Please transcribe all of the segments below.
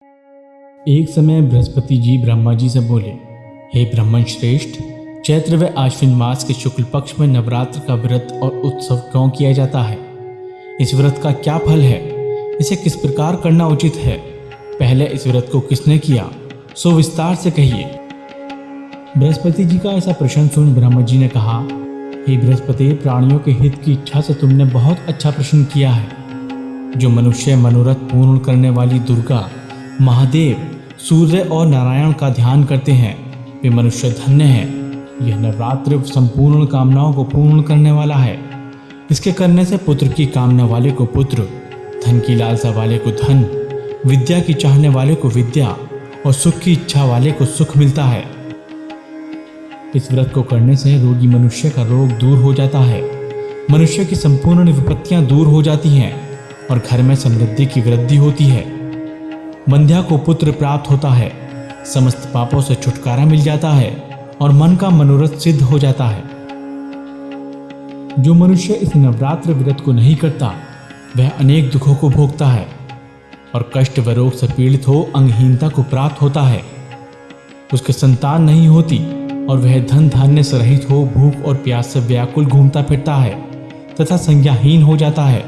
एक समय बृहस्पति जी ब्रह्मा जी से बोले, हे ब्राह्मण श्रेष्ठ, चैत्र व आश्विन मास के शुक्ल पक्ष में नवरात्र का व्रत और उत्सव क्यों किया जाता है? इस व्रत का क्या फल है? इसे किस प्रकार करना उचित है? पहले इस व्रत को किसने किया, सो विस्तार से कहिए। बृहस्पति जी का ऐसा प्रश्न सुन ब्रह्मा जी ने कहा, हे बृहस्पति, प्राणियों के हित की इच्छा से तुमने बहुत अच्छा प्रश्न किया है। जो मनुष्य मनोरथ पूर्ण करने वाली दुर्गा, महादेव, सूर्य और नारायण का ध्यान करते हैं, वे मनुष्य धन्य हैं। यह नवरात्र संपूर्ण कामनाओं को पूर्ण करने वाला है। इसके करने से पुत्र की कामना वाले को पुत्र, धन की लालसा वाले को धन, विद्या की चाहने वाले को विद्या और सुख की इच्छा वाले को सुख मिलता है। इस व्रत को करने से रोगी मनुष्य का रोग दूर हो जाता है, मनुष्य की संपूर्ण विपत्तियां दूर हो जाती हैं और घर में समृद्धि की वृद्धि होती है। बंध्या को पुत्र प्राप्त होता है, समस्त पापों से छुटकारा मिल जाता है और मन का मनोरथ सिद्ध हो जाता है। जो मनुष्य इस नवरात्र व्रत को नहीं करता, वह अनेक दुखों को भोगता है और कष्ट व रोग से पीड़ित हो अंगहीनता को प्राप्त होता है। उसके संतान नहीं होती और वह धन धान्य से रहित हो भूख और प्यास से व्याकुल घूमता फिरता है तथा संज्ञाहीन हो जाता है।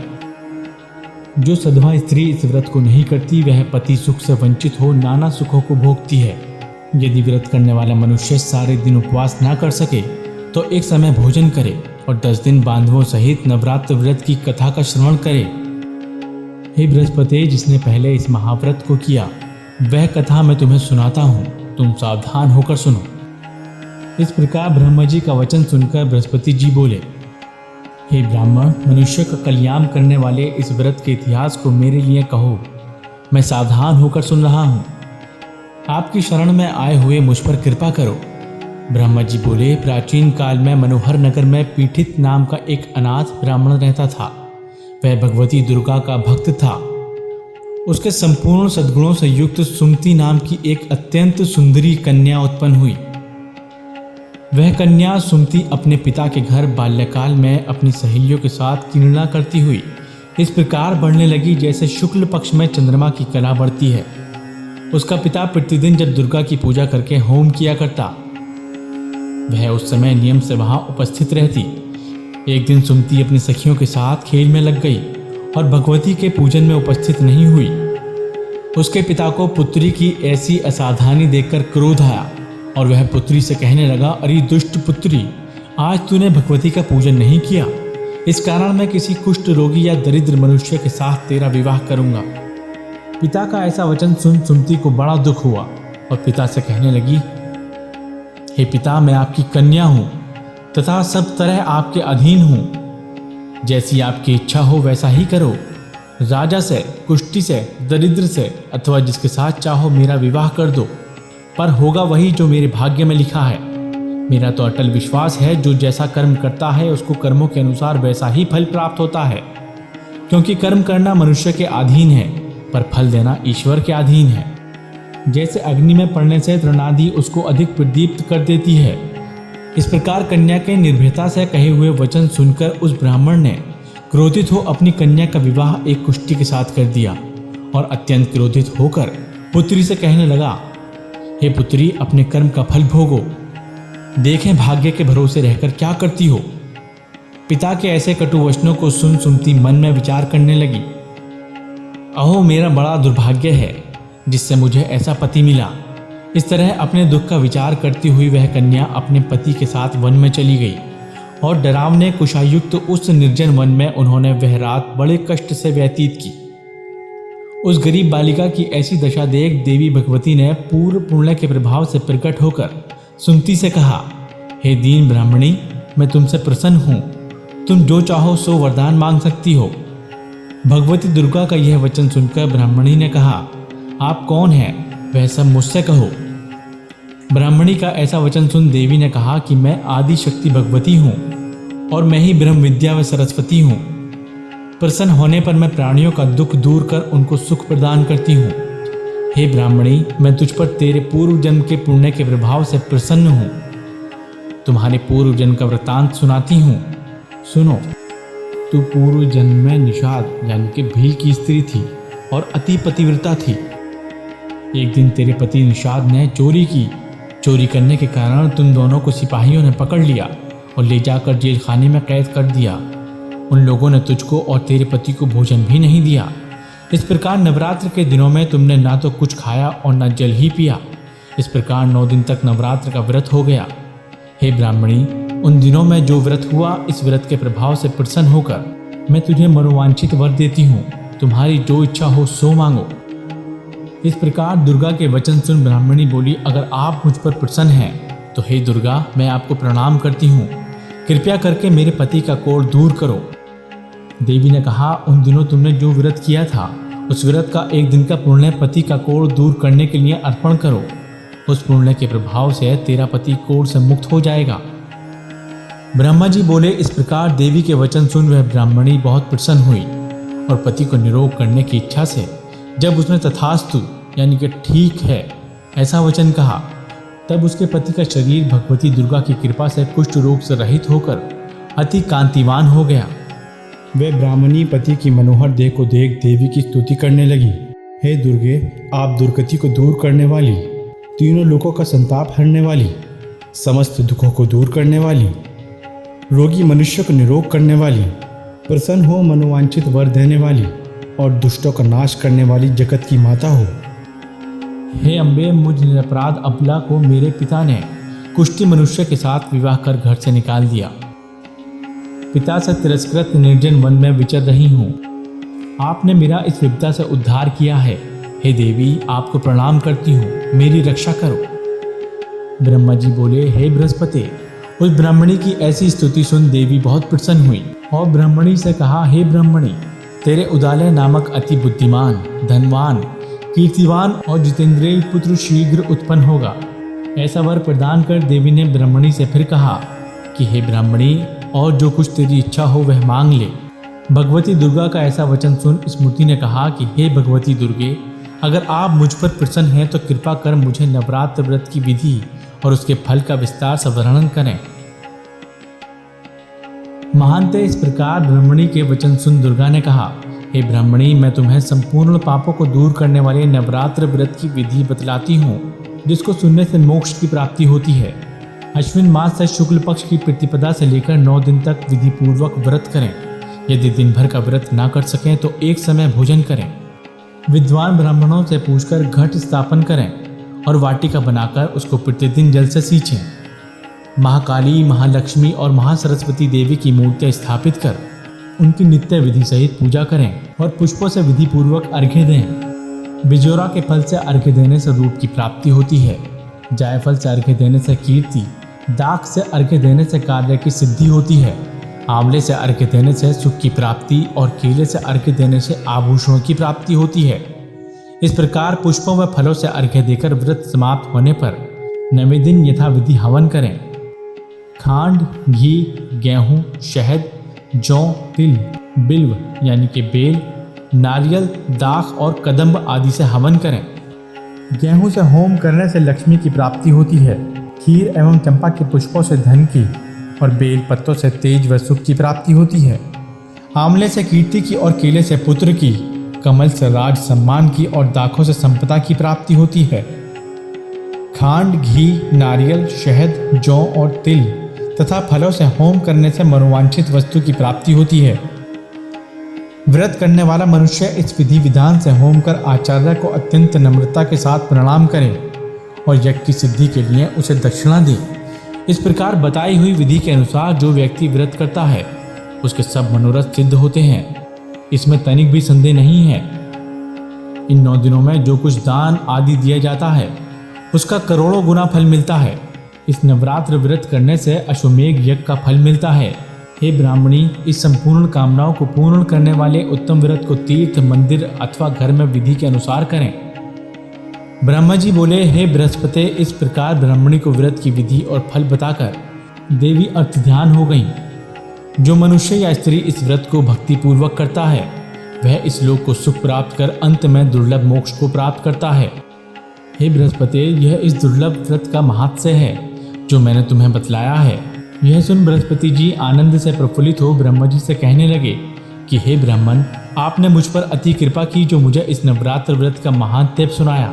जो सधवा स्त्री इस व्रत को नहीं करती, वह पति सुख से वंचित हो नाना सुखों को भोगती है। यदि व्रत करने वाला मनुष्य सारे दिन उपवास ना कर सके तो एक समय भोजन करे और 10 दिन बांधवों सहित नवरात्र व्रत की कथा का श्रवण करे। हे बृहस्पति, जिसने पहले इस महाव्रत को किया, वह कथा मैं तुम्हें सुनाता हूँ, तुम सावधान होकर सुनो। इस प्रकार ब्रह्मा जी का वचन सुनकर बृहस्पति जी बोले, हे ब्राह्मण, मनुष्य का कल्याण करने वाले इस व्रत के इतिहास को मेरे लिए कहो, मैं सावधान होकर सुन रहा हूँ। आपकी शरण में आए हुए मुझ पर कृपा करो। ब्रह्मा जी बोले, प्राचीन काल में मनोहर नगर में पीठित नाम का एक अनाथ ब्राह्मण रहता था। वह भगवती दुर्गा का भक्त था। उसके संपूर्ण सद्गुणों से युक्त सुमति नाम की एक अत्यंत सुंदरी कन्या उत्पन्न हुई। वह कन्या सुमति अपने पिता के घर बाल्यकाल में अपनी सहेलियों के साथ क्रीड़ा करती हुई इस प्रकार बढ़ने लगी जैसे शुक्ल पक्ष में चंद्रमा की कला बढ़ती है। उसका पिता प्रतिदिन जब दुर्गा की पूजा करके होम किया करता, वह उस समय नियम से वहां उपस्थित रहती। एक दिन सुमति अपनी सखियों के साथ खेल में लग गई और भगवती के पूजन में उपस्थित नहीं हुई। उसके पिता को पुत्री की ऐसी असावधानी देखकर क्रोध आया और वह पुत्री से कहने लगा, अरे दुष्ट पुत्री, आज तूने भगवती का पूजन नहीं किया, इस कारण मैं किसी कुष्ठ रोगी या दरिद्र मनुष्य के साथ तेरा विवाह करूंगा। पिता का ऐसा वचन सुन सुमति को बड़ा दुख हुआ और पिता से कहने लगी, हे पिता, मैं आपकी कन्या हूँ तथा सब तरह आपके अधीन हूँ। जैसी आपकी इच्छा हो वैसा ही करो। राजा से, कुष्ठी से, दरिद्र से अथवा जिसके साथ चाहो मेरा विवाह कर दो, पर होगा वही जो मेरे भाग्य में लिखा है। मेरा तो अटल विश्वास है, जो जैसा कर्म करता है उसको कर्मों के अनुसार वैसा ही फल प्राप्त होता है। क्योंकि कर्म करना मनुष्य के अधीन है, पर फल देना ईश्वर के अधीन है। जैसे अग्नि में पड़ने से तृणादि उसको अधिक प्रदीप्त कर देती है, इस प्रकार कन्या के निर्भयता से कहे हुए वचन सुनकर उस ब्राह्मण ने क्रोधित हो अपनी कन्या का विवाह एक कुष्ठी के साथ कर दिया और अत्यंत क्रोधित होकर पुत्री से कहने लगा, हे पुत्री, अपने कर्म का फल भोगो, देखें भाग्य के भरोसे रहकर क्या करती हो। पिता के ऐसे कटु वचनों को सुन सुमति मन में विचार करने लगी, अहो मेरा बड़ा दुर्भाग्य है जिससे मुझे ऐसा पति मिला। इस तरह अपने दुख का विचार करती हुई वह कन्या अपने पति के साथ वन में चली गई और डरावने कुशायुक्त उस निर्जन वन में उन्होंने वह रात बड़े कष्ट से व्यतीत की। उस गरीब बालिका की ऐसी दशा देख देवी भगवती ने पूर्व पुण्य के प्रभाव से प्रकट होकर सुमति से कहा, हे दीन ब्राह्मणी, मैं तुमसे प्रसन्न हूँ, तुम जो चाहो सो वरदान मांग सकती हो। भगवती दुर्गा का यह वचन सुनकर ब्राह्मणी ने कहा, आप कौन हैं, वह सब मुझसे कहो। ब्राह्मणी का ऐसा वचन सुन देवी ने कहा कि मैं आदि शक्ति भगवती हूँ और मैं ही ब्रह्म विद्या व सरस्वती हूँ। प्रसन्न होने पर मैं प्राणियों का दुख दूर कर उनको सुख प्रदान करती हूँ। हे ब्राह्मणी, मैं तुझ पर तेरे पूर्व जन्म के पुण्य के प्रभाव से प्रसन्न हूँ। तुम्हारे पूर्व जन्म का वृतांत सुनाती हूँ, सुनो। तू पूर्व जन्म में निषाद यानी कि भील की स्त्री थी और अति पतिव्रता थी। एक दिन तेरे पति निषाद ने चोरी की। चोरी करने के कारण तुम दोनों को सिपाहियों ने पकड़ लिया और ले जाकर जेल खाने में कैद कर दिया। उन लोगों ने तुझको और तेरे पति को भोजन भी नहीं दिया। इस प्रकार नवरात्र के दिनों में तुमने ना तो कुछ खाया और ना जल ही पिया। इस प्रकार 9 दिन तक नवरात्र का व्रत हो गया। हे ब्राह्मणी, उन दिनों में जो व्रत हुआ, इस व्रत के प्रभाव से प्रसन्न होकर मैं तुझे मनोवांछित वर देती हूँ। तुम्हारी जो इच्छा हो सो मांगो। इस प्रकार दुर्गा के वचन सुन ब्राह्मणी बोली, अगर आप मुझ पर प्रसन्न हैं तो हे दुर्गा, मैं आपको प्रणाम करती हूँ। कृपया करके मेरे पति का कोढ़ दूर करो। देवी ने कहा, उन दिनों तुमने जो व्रत किया था, उस व्रत का एक दिन का पुण्य पति का कोढ़ दूर करने के लिए अर्पण करो। उस पुण्य के प्रभाव से तेरा पति कोढ़ से मुक्त हो जाएगा। ब्रह्मा जी बोले। इस प्रकार देवी के वचन सुन वह ब्राह्मणी बहुत प्रसन्न हुई और पति को निरोग करने की इच्छा से जब उसने तथास्तु यानी कि ठीक है ऐसा वचन कहा, तब उसके पति का शरीर भगवती दुर्गा की कृपा से कुष्ठ रोग से रहित होकर अति कांतिवान हो गया। वह ब्राह्मणी पति की मनोहर देह को देख देवी की स्तुति करने लगी। हे दुर्गे, आप दुर्गति को दूर करने वाली, तीनों लोगों का संताप हरने वाली, समस्त दुखों को दूर करने वाली, रोगी मनुष्य को निरोग करने वाली, प्रसन्न हो मनोवांछित वर देने वाली और दुष्टों का नाश करने वाली जगत की माता हो। हे अम्बे, मुझ निरपराध अबला को मेरे पिता ने कुष्ठी मनुष्य के साथ विवाह कर घर से निकाल दिया। पिता से तिरस्कृत निर्जन वन में विचर रही हूँ। आपने मेरा इस विपदा से उद्धार किया है। हे देवी, आपको प्रणाम करती हूँ, मेरी रक्षा करो। ब्रह्मा जी बोले, हे बृहस्पति, उस ब्राह्मणी की ऐसी स्तुति सुन देवी बहुत प्रसन्न हुई और ब्राह्मणी से कहा, हे ब्राह्मणी, तेरे उदालय नामक अति बुद्धिमान, धनवान, कीर्तिवान और जितेंद्रिय पुत्र शीघ्र उत्पन्न होगा। ऐसा वर प्रदान कर देवी ने ब्राह्मणी से फिर कहा कि हे ब्राह्मणी, और जो कुछ तेरी इच्छा हो वह मांग ले। भगवती दुर्गा का ऐसा वचन सुन स्मृति ने कहा कि हे भगवती दुर्गे, अगर आप मुझ पर प्रसन्न हैं तो कृपा कर मुझे नवरात्र व्रत की विधि और उसके फल का विस्तार से वर्णन करें। महानते इस प्रकार ब्राह्मणी के वचन सुन दुर्गा ने कहा, हे ब्राह्मणी, मैं तुम्हें संपूर्ण पापों को दूर करने वाले नवरात्र व्रत की विधि बतलाती हूँ, जिसको सुनने से मोक्ष की प्राप्ति होती है। अश्विन मास से शुक्ल पक्ष की प्रतिपदा से लेकर 9 दिन तक विधि पूर्वक व्रत करें। यदि दिन भर का व्रत ना कर सकें तो एक समय भोजन करें। विद्वान ब्राह्मणों से पूछकर घट स्थापन करें और वाटिका बनाकर उसको प्रतिदिन जल से सींचें। महाकाली, महालक्ष्मी और महासरस्वती देवी की मूर्तियां स्थापित कर उनकी नित्य विधि सहित पूजा करें और पुष्पों से विधि पूर्वक अर्घ्य दें। बिजोरा के फल से अर्घ्य देने से रूप की प्राप्ति होती है। जायफल से अर्घ्य देने से कीर्ति, दाख से अर्घ्य देने से कार्य की सिद्धि होती है, आंवले से अर्घ्य देने से सुख की प्राप्ति और केले से अर्घ्य देने से आभूषणों की प्राप्ति होती है। इस प्रकार पुष्पों व फलों से अर्घ्य देकर व्रत समाप्त होने पर 9वें दिन यथाविधि हवन करें। खांड, घी, गेहूं, शहद, जौ, तिल, बिल्व यानी कि बेल, नारियल, दाख और कदम्ब आदि से हवन करें। गेहूं से होम करने से लक्ष्मी की प्राप्ति होती है। खीर एवं चंपा के पुष्पों से धन की और बेल पत्तों से तेज व सुख की प्राप्ति होती है। आंवले से कीर्ति की और केले से पुत्र की, कमल से राज सम्मान की और दाखों से संपदा की प्राप्ति होती है। खांड, घी, नारियल, शहद, जौ और तिल तथा फलों से होम करने से मनोवांछित वस्तु की प्राप्ति होती है। व्रत करने वाला मनुष्य इस विधि विधान से होम कर आचार्य को अत्यंत नम्रता के साथ प्रणाम करे और यज्ञ की सिद्धि के लिए उसे दक्षिणा दे। इस प्रकार बताई हुई विधि के अनुसार जो व्यक्ति व्रत करता है उसके सब मनोरथ सिद्ध होते हैं। इसमें तनिक भी संदेह नहीं है। इन 9 दिनों में जो कुछ दान आदि दिया जाता है उसका करोड़ों गुना फल मिलता है। इस नवरात्र व्रत करने से अश्वमेघ यज्ञ का फल मिलता है। हे ब्राह्मणी, इस संपूर्ण कामनाओं को पूर्ण करने वाले उत्तम व्रत को तीर्थ, मंदिर अथवा घर में विधि के अनुसार करें। ब्रह्मा जी बोले, हे बृहस्पति, इस प्रकार ब्राह्मणी को व्रत की विधि और फल बताकर देवी अर्थ ध्यान हो गई। जो मनुष्य या स्त्री इस व्रत को भक्ति पूर्वक करता है वह इस लोक को सुख प्राप्त कर अंत में दुर्लभ मोक्ष को प्राप्त करता है। हे बृहस्पति, यह इस दुर्लभ व्रत का महात्म्य है जो मैंने तुम्हें बतलाया है। यह सुन बृहस्पति जी आनंद से प्रफुल्लित हो ब्रह्मा जी से कहने लगे कि हे ब्राह्मण, आपने मुझ पर अति कृपा की जो मुझे इस नवरात्र व्रत का महात्म्य सुनाया।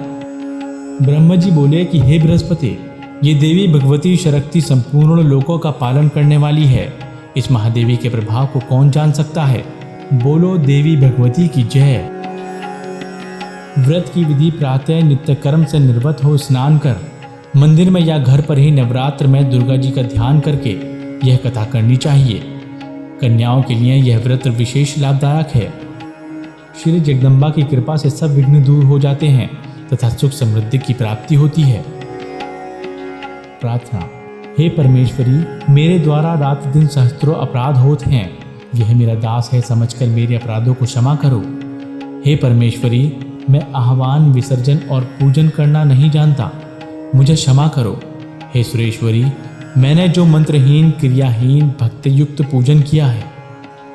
ब्रह्मा जी बोले कि हे बृहस्पति, ये देवी भगवती शक्ति संपूर्ण लोकों का पालन करने वाली है। इस महादेवी के प्रभाव को कौन जान सकता है? बोलो देवी भगवती की जय। व्रत की विधि प्रातः नित्य कर्म से निर्वत हो स्नान कर मंदिर में या घर पर ही नवरात्र में दुर्गा जी का ध्यान करके यह कथा करनी चाहिए। कन्याओं के लिए यह व्रत विशेष लाभदायक है। श्री जगदम्बा की कृपा से सब विघ्न दूर हो जाते हैं तथा सुख समृद्धि की प्राप्ति होती है। प्रार्थना। हे परमेश्वरी, मेरे द्वारा रात दिन सहस्त्रों अपराध होते हैं। यह मेरा दास है, समझकर मेरे अपराधों को क्षमा करो। हे परमेश्वरी, मैं आह्वान, विसर्जन और पूजन करना नहीं जानता, मुझे क्षमा करो। हे सुरेश्वरी, मैंने जो मंत्रहीन, क्रियाहीन, भक्तियुक्त पूजन किया है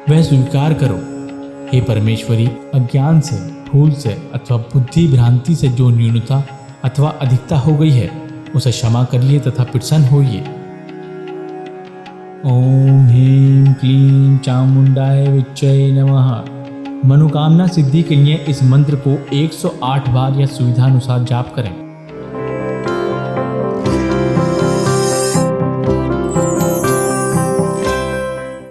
वह स्वीकार करो। हे परमेश्वरी, अज्ञान से, भूल से अथवा बुद्धि भ्रांति से जो न्यूनता अथवा अधिकता हो गई है उसे क्षमा करिए तथा प्रसन्न होइए। ओम ह्रीं क्लीं चामुंडाय विच्चय नमः। मनोकामना सिद्धि के लिए इस मंत्र को 108 बार या सुविधानुसार जाप करें।